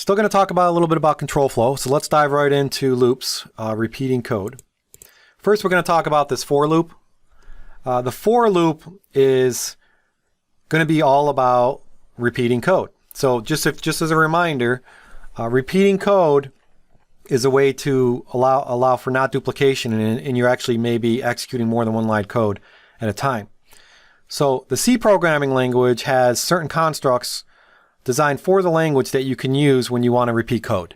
Still going to talk about a little bit about control flow. So let's dive right into loops, repeating code. First, we're going to talk about this for loop. The for loop is going to be all about repeating code. So just as a reminder, repeating code is a way to allow for not duplication, and you're actually maybe executing more than one line code at a time. So the C programming language has certain constructs designed for the language that you can use when you want to repeat code.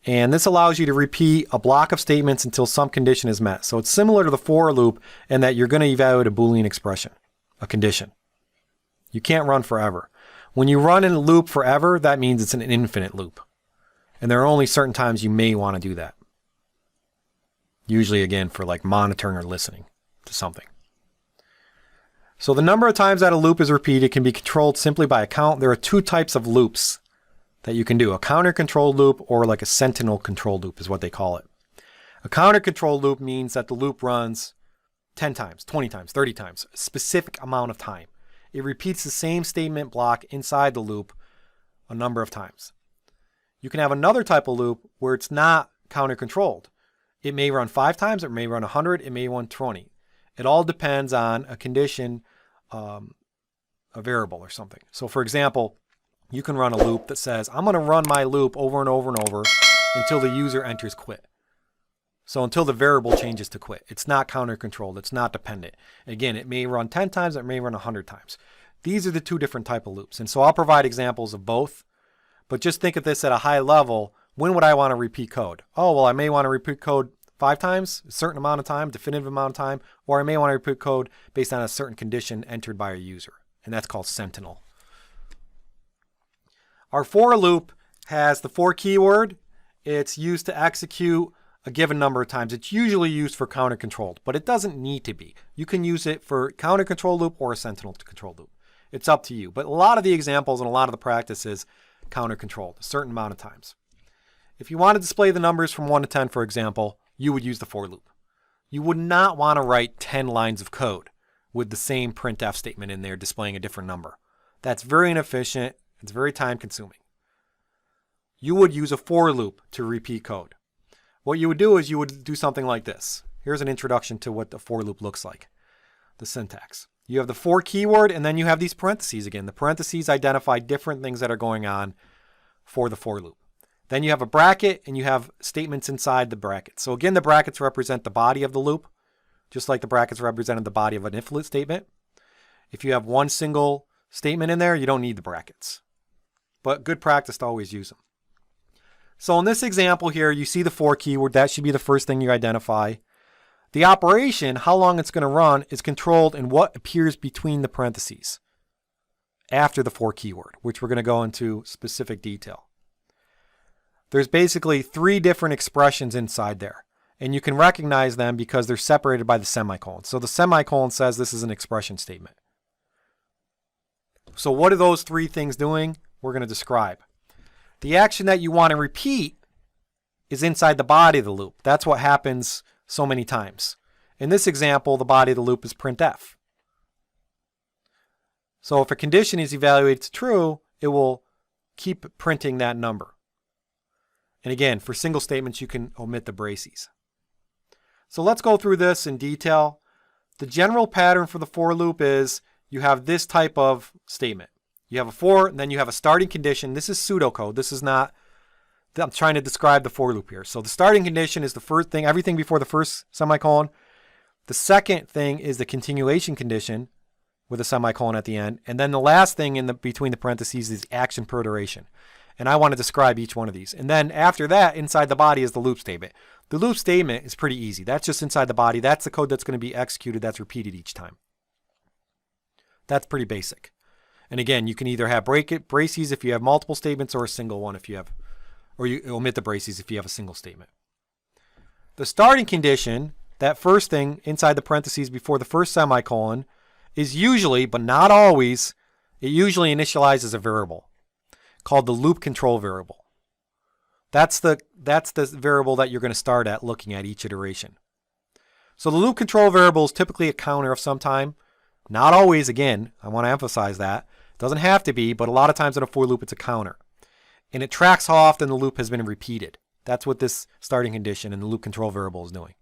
And this allows you to repeat a block of statements until some condition is met. So it's similar to the for loop in that you're going to evaluate a Boolean expression, a condition. You can't run forever. When you run in a loop forever, that means it's an infinite loop. And there are only certain times you may want to do that. Usually, again, for like monitoring or listening to something. So the number of times that a loop is repeated can be controlled simply by a count. There are two types of loops that you can do. A counter-controlled loop or like a sentinel-controlled loop is what they call it. A counter-controlled loop means that the loop runs 10 times, 20 times, 30 times, a specific amount of time. It repeats the same statement block inside the loop a number of times. You can have another type of loop where it's not counter-controlled. It may run 5 times, it may run 100, it may run 20. It all depends on a condition, a variable or something. So for example, you can run a loop that says, I'm going to run my loop over and over and over until the user enters quit. So until the variable changes to quit. It's not counter-controlled. It's not dependent. Again, it may run 10 times, it may run 100 times. These are the two different type of loops. And so I'll provide examples of both. But just think of this at a high level. When would I want to repeat code? Oh, well, I may want to repeat code 5 times, a certain amount of time, definitive amount of time, or I may want to repeat code based on a certain condition entered by a user. And that's called sentinel. Our for loop has the for keyword. It's used to execute a given number of times. It's usually used for counter-controlled, but it doesn't need to be. You can use it for counter-control loop or a sentinel-control loop. It's up to you. But a lot of the examples and a lot of the practice is counter-controlled, a certain amount of times. If you want to display the numbers from 1 to 10, for example, you would use the for loop. You would not want to write 10 lines of code with the same printf statement in there displaying a different number. That's very inefficient. It's very time consuming. You would use a for loop to repeat code. What you would do is you would do something like this. Here's an introduction to what the for loop looks like. The syntax. You have the for keyword and then you have these parentheses again. The parentheses identify different things that are going on for the for loop. Then you have a bracket and you have statements inside the bracket. So again, the brackets represent the body of the loop, just like the brackets represented the body of an if statement. If you have one single statement in there, you don't need the brackets. But good practice to always use them. So in this example here, you see the for keyword. That should be the first thing you identify. The operation, how long it's going to run, is controlled in what appears between the parentheses after the for keyword, which we're going to go into specific detail. There's basically 3 different expressions inside there. And you can recognize them because they're separated by the semicolon. So the semicolon says this is an expression statement. So what are those 3 things doing? We're going to describe. The action that you want to repeat is inside the body of the loop. That's what happens so many times. In this example, the body of the loop is printf. So if a condition is evaluated to true, it will keep printing that number. And again, for single statements, you can omit the braces. So let's go through this in detail. The general pattern for the for loop is you have this type of statement. You have a for, and then you have a starting condition. This is pseudocode. This is not, I'm trying to describe the for loop here. So the starting condition is the first thing, everything before the first semicolon. The second thing is the continuation condition with a semicolon at the end. And then the last thing in between the parentheses is action per iteration. And I want to describe each one of these. And then after that, inside the body is the loop statement. The loop statement is pretty easy. That's just inside the body. That's the code that's going to be executed. That's repeated each time. That's pretty basic. And again, you can either have braces if you have multiple statements or a single one if you have, or you omit the braces if you have a single statement. The starting condition, that first thing inside the parentheses before the first semicolon, is usually, but not always, it usually initializes a variable called the loop control variable. That's the variable that you're going to start at looking at each iteration. So the loop control variable is typically a counter of some time. Not always, again, I want to emphasize that. It doesn't have to be, but a lot of times in a for loop it's a counter. and it tracks how often the loop has been repeated. That's what this starting condition and the loop control variable is doing.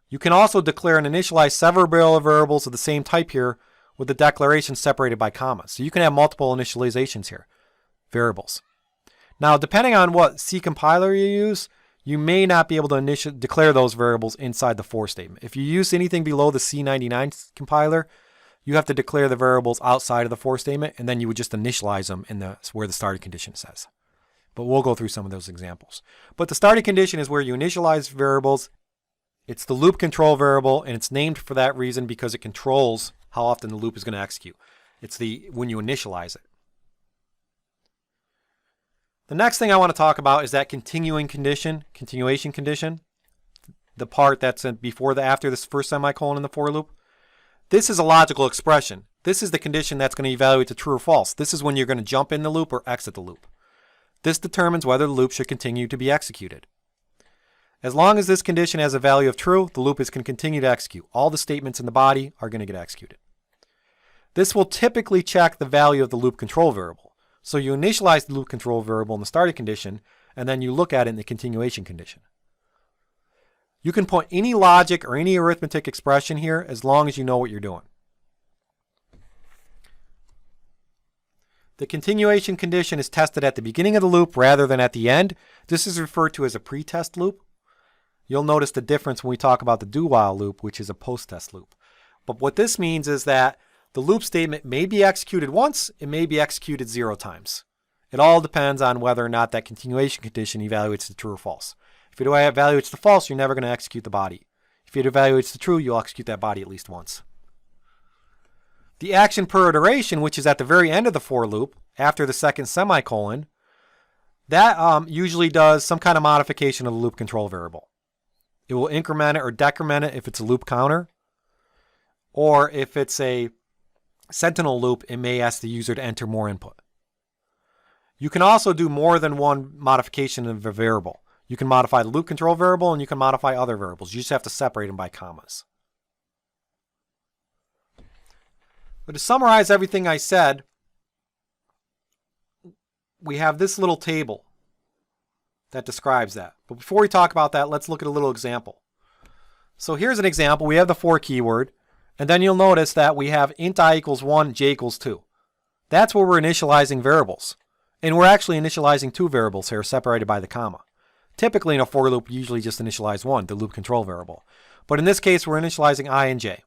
You can also declare and initialize several variables of the same type here with the declaration separated by commas. So you can have multiple initializations here, variables. Now, depending on what C compiler you use, you may not be able to declare those variables inside the for statement. If you use anything below the C99 compiler, you have to declare the variables outside of the for statement, and then you would just initialize them in where the starting condition says. But we'll go through some of those examples. But the starting condition is where you initialize variables. It's the loop control variable, and it's named for that reason because it controls how often the loop is going to execute. It's when you initialize it. The next thing I want to talk about is that continuation condition, the part that's after this first semicolon in the for loop. This is a logical expression. This is the condition that's going to evaluate the true or false. This is when you're going to jump in the loop or exit the loop. This determines whether the loop should continue to be executed. As long as this condition has a value of true, the loop is going to continue to execute. All the statements in the body are going to get executed. This will typically check the value of the loop control variable. So you initialize the loop control variable in the starting condition, and then you look at it in the continuation condition. You can put any logic or any arithmetic expression here as long as you know what you're doing. The continuation condition is tested at the beginning of the loop rather than at the end. This is referred to as a pre-test loop. You'll notice the difference when we talk about the do-while loop, which is a post-test loop. But what this means is that the loop statement may be executed once, it may be executed 0 times. It all depends on whether or not that continuation condition evaluates the true or false. If it evaluates the false, you're never going to execute the body. If it evaluates the true, you'll execute that body at least once. The action per iteration, which is at the very end of the for loop, after the second semicolon, that usually does some kind of modification of the loop control variable. It will increment it or decrement it if it's a loop counter, or if it's a sentinel loop, it may ask the user to enter more input. You can also do more than one modification of a variable. You can modify the loop control variable and you can modify other variables. You just have to separate them by commas. But to summarize everything I said, we have this little table that describes that. But before we talk about that, let's look at a little example. So here's an example. We have the for keyword, and then you'll notice that we have int I equals 1, j equals 2. That's where we're initializing variables. And we're actually initializing 2 variables here separated by the comma. Typically in a for loop, we usually just initialize 1, the loop control variable. But in this case, we're initializing I and j.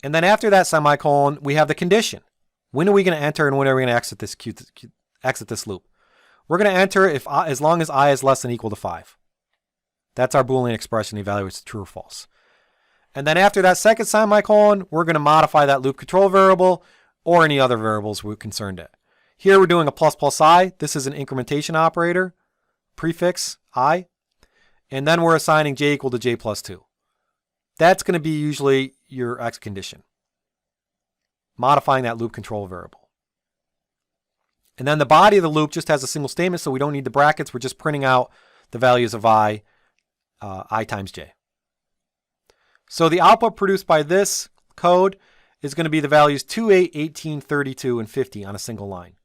And then after that semicolon, we have the condition. When are we going to enter and when are we going to exit this loop? We're going to enter as long as I is less than or equal to 5. That's our Boolean expression that evaluates true or false. And then after that second semicolon, we're going to modify that loop control variable or any other variables we're concerned at. Here we're doing a plus plus I. This is an incrementation operator, prefix I. And then we're assigning j equal to j plus 2. That's going to be usually your X condition, modifying that loop control variable. And then the body of the loop just has a single statement, so we don't need the brackets. We're just printing out the values of I times j. So the output produced by this code is going to be the values 2, 8, 18, 32, and 50 on a single line.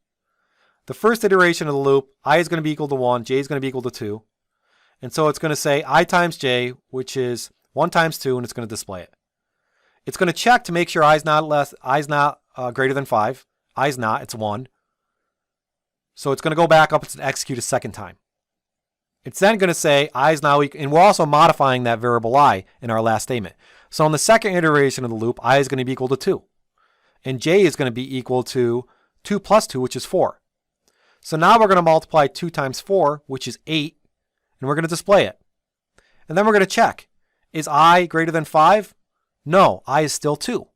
The first iteration of the loop, I is going to be equal to 1, j is going to be equal to 2. And so it's going to say I times j, which is 1 times 2, and it's going to display it. It's going to check to make sure I is not greater than 5. I is not, it's 1. So it's going to go back up and execute a second time. It's then going to say I is now equal, and we're also modifying that variable I in our last statement. So in the second iteration of the loop, I is going to be equal to 2. And j is going to be equal to 2 plus 2, which is 4. So now we're going to multiply 2 times 4, which is 8, and we're going to display it. And then we're going to check. Is I greater than 5? No, I is still 2.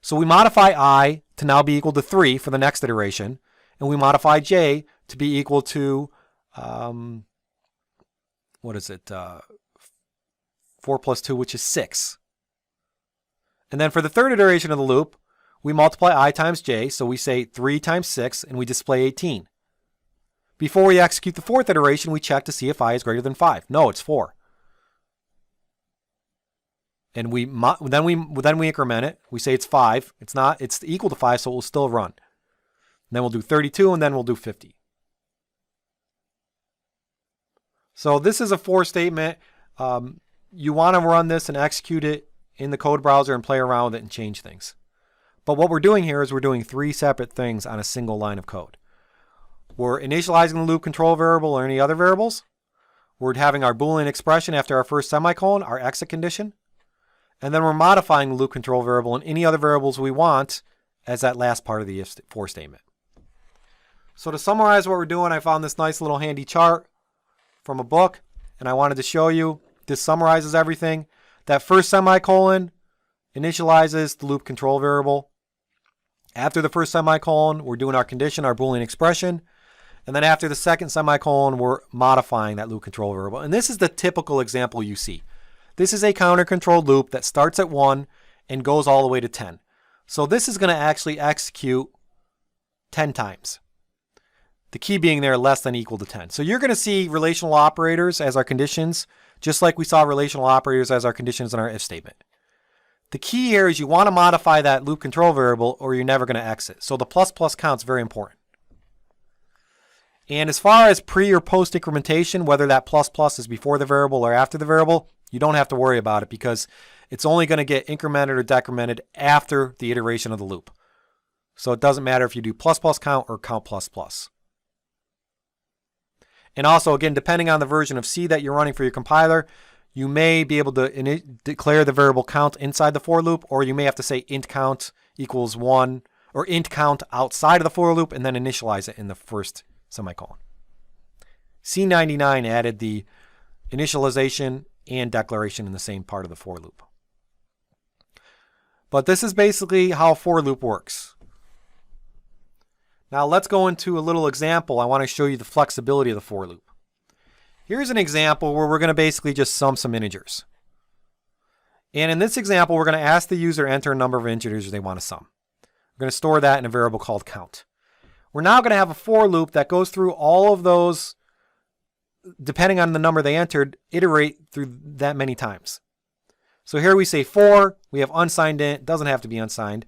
So we modify I to now be equal to 3 for the next iteration, and we modify j to be equal to, 4 plus 2, which is 6. And then for the third iteration of the loop, we multiply I times j, so we say 3 times 6, and we display 18. Before we execute the fourth iteration, we check to see if I is greater than 5. No, it's 4. And then we increment it. We say it's 5. It's not. It's equal to 5, so it will still run. then we'll do 32, and then we'll do 50. So this is a for statement. You want to run this and execute it in the code browser and play around with it and change things. But what we're doing here is we're doing 3 separate things on a single line of code. We're initializing the loop control variable or any other variables. We're having our Boolean expression after our first semicolon, our exit condition. And then we're modifying the loop control variable and any other variables we want as that last part of the for statement. So to summarize what we're doing, I found this nice little handy chart from a book, and I wanted to show you. This summarizes everything. That first semicolon initializes the loop control variable. After the first semicolon, we're doing our condition, our Boolean expression. And then after the second semicolon, we're modifying that loop control variable. And this is the typical example you see. This is a counter-controlled loop that starts at 1 and goes all the way to 10. So this is going to actually execute 10 times. The key being there less than equal to 10. So you're going to see relational operators as our conditions, just like we saw relational operators as our conditions in our if statement. The key here is you want to modify that loop control variable or you're never going to exit. So the plus plus count's very important. And as far as pre or post incrementation, whether that plus plus is before the variable or after the variable, you don't have to worry about it because it's only going to get incremented or decremented after the iteration of the loop. So it doesn't matter if you do plus plus count or count plus plus. And also, again, depending on the version of C that you're running for your compiler, you may be able to declare the variable count inside the for loop, or you may have to say int count equals 1, or int count outside of the for loop, and then initialize it in the first semicolon. C99 added the initialization and declaration in the same part of the for loop. But this is basically how for loop works. Now let's go into a little example. I want to show you the flexibility of the for loop. Here's an example where we're going to basically just sum some integers. And in this example, we're going to ask the user to enter a number of integers they want to sum. We're going to store that in a variable called count. We're now going to have a for loop that goes through all of those, depending on the number they entered, iterate through that many times. So here we say for, we have unsigned int, doesn't have to be unsigned.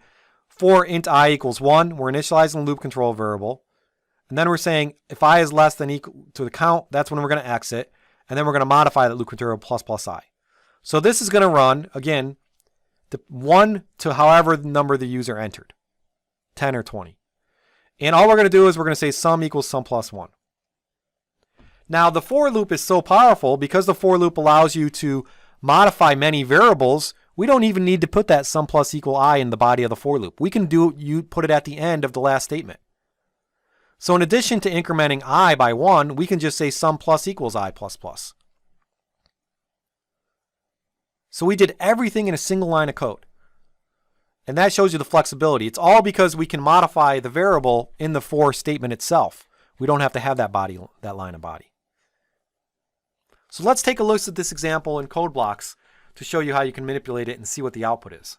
For int I equals 1, we're initializing the loop control variable. And then we're saying if I is less than equal to the count, that's when we're going to exit. And then we're going to modify that loop control plus plus I. So this is going to run, again, 1 to however number the user entered, 10 or 20. And all we're going to do is we're going to say sum equals sum plus 1. Now the for loop is so powerful because the for loop allows you to modify many variables. We don't even need to put that sum plus equal I in the body of the for loop. We can put it at the end of the last statement. So in addition to incrementing I by 1, we can just say sum plus equals I plus plus. So we did everything in a single line of code. And that shows you the flexibility. It's all because we can modify the variable in the for statement itself. We don't have to have that line of body. So let's take a look at this example in code blocks to show you how you can manipulate it and see what the output is.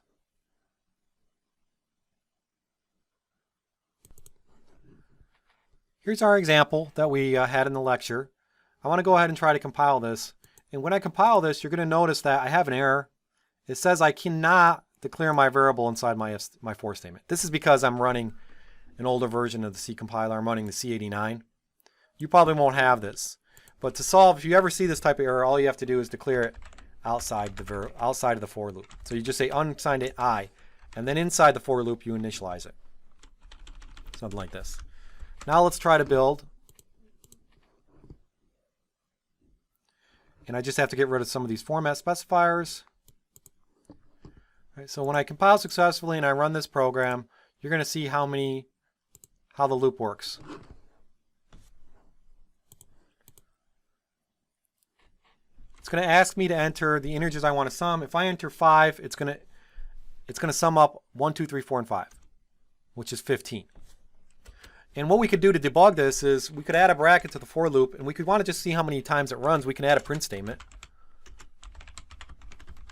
Here's our example that we had in the lecture. I want to go ahead and try to compile this. And when I compile this, you're going to notice that I have an error. It says I cannot declare my variable inside my for statement. This is because I'm running an older version of the C compiler. I'm running the C89. You probably won't have this. But to solve, if you ever see this type of error, all you have to do is declare it outside of the for loop. So you just say unsigned int I, and then inside the for loop you initialize it. Something like this. Now let's try to build. And I just have to get rid of some of these format specifiers. Right, so when I compile successfully and I run this program, you're going to see how the loop works. It's going to ask me to enter the integers I want to sum. If I enter 5, it's going to sum up 1, 2, 3, 4, and 5, which is 15. And what we could do to debug this is we could add a bracket to the for loop, and we could want to just see how many times it runs. We can add a print statement.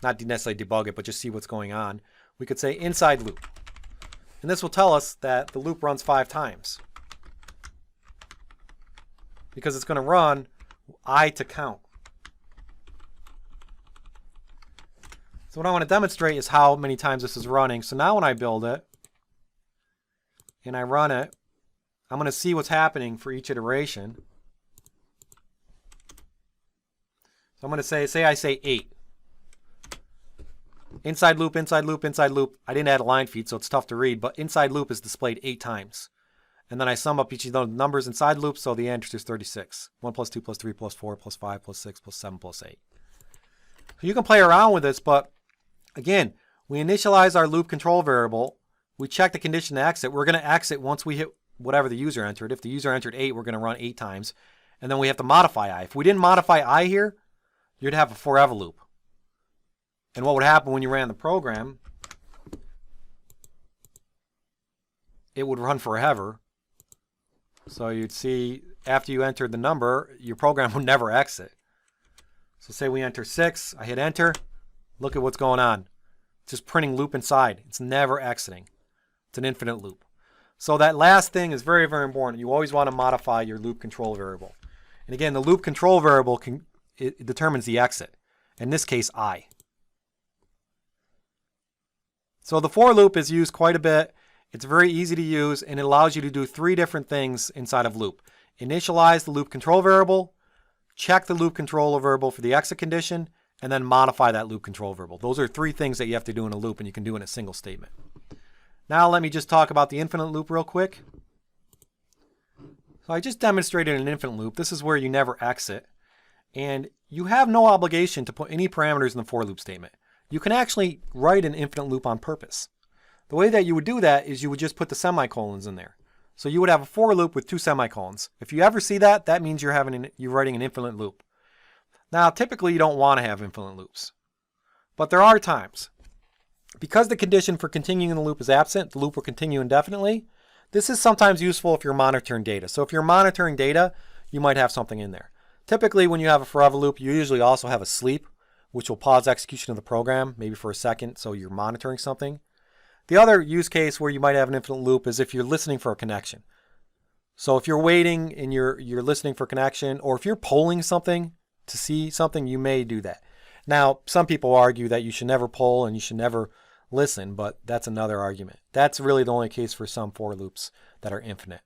Not necessarily debug it, but just see what's going on. We could say inside loop. And this will tell us that the loop runs 5 times. Because it's going to run I to count. So what I want to demonstrate is how many times this is running. So now when I build it, and I run it, I'm going to see what's happening for each iteration. So I'm going to say I say 8. Inside loop, inside loop, inside loop. I didn't add a line feed, so it's tough to read, but inside loop is displayed 8 times. And then I sum up each of those numbers inside loop, so the answer is 36. 1 plus 2 plus 3 plus 4 plus 5 plus 6 plus 7 plus 8. So you can play around with this, but again, we initialize our loop control variable. We check the condition to exit. We're going to exit once we hit whatever the user entered. If the user entered 8, we're going to run 8 times. And then we have to modify I. If we didn't modify I here, you'd have a forever loop. And what would happen when you ran the program, it would run forever. So you'd see after you entered the number, your program would never exit. So say we enter 6, I hit enter, look at what's going on. It's just printing loop inside. It's never exiting. It's an infinite loop. So that last thing is very, very important. You always want to modify your loop control variable. And again, the loop control variable it determines the exit. In this case, I. So the for loop is used quite a bit. It's very easy to use, and it allows you to do 3 different things inside of loop. Initialize the loop control variable, check the loop control variable for the exit condition, and then modify that loop control variable. Those are 3 things that you have to do in a loop, and you can do in a single statement. Now let me just talk about the infinite loop real quick. So I just demonstrated an infinite loop. This is where you never exit, and you have no obligation to put any parameters in the for loop statement. You can actually write an infinite loop on purpose. The way that you would do that is you would just put the semicolons in there. So you would have a for loop with 2 semicolons. If you ever see that, that means you're writing an infinite loop. Now, typically you don't want to have infinite loops, but there are times. Because the condition for continuing the loop is absent, the loop will continue indefinitely. This is sometimes useful if you're monitoring data. So if you're monitoring data, you might have something in there. Typically, when you have a forever loop, you usually also have a sleep, which will pause execution of the program, maybe for a second, so you're monitoring something. The other use case where you might have an infinite loop is if you're listening for a connection. So if you're waiting and you're listening for a connection, or if you're polling something to see something, you may do that. Now, some people argue that you should never poll and you should never listen, but that's another argument. That's really the only case for some for loops that are infinite.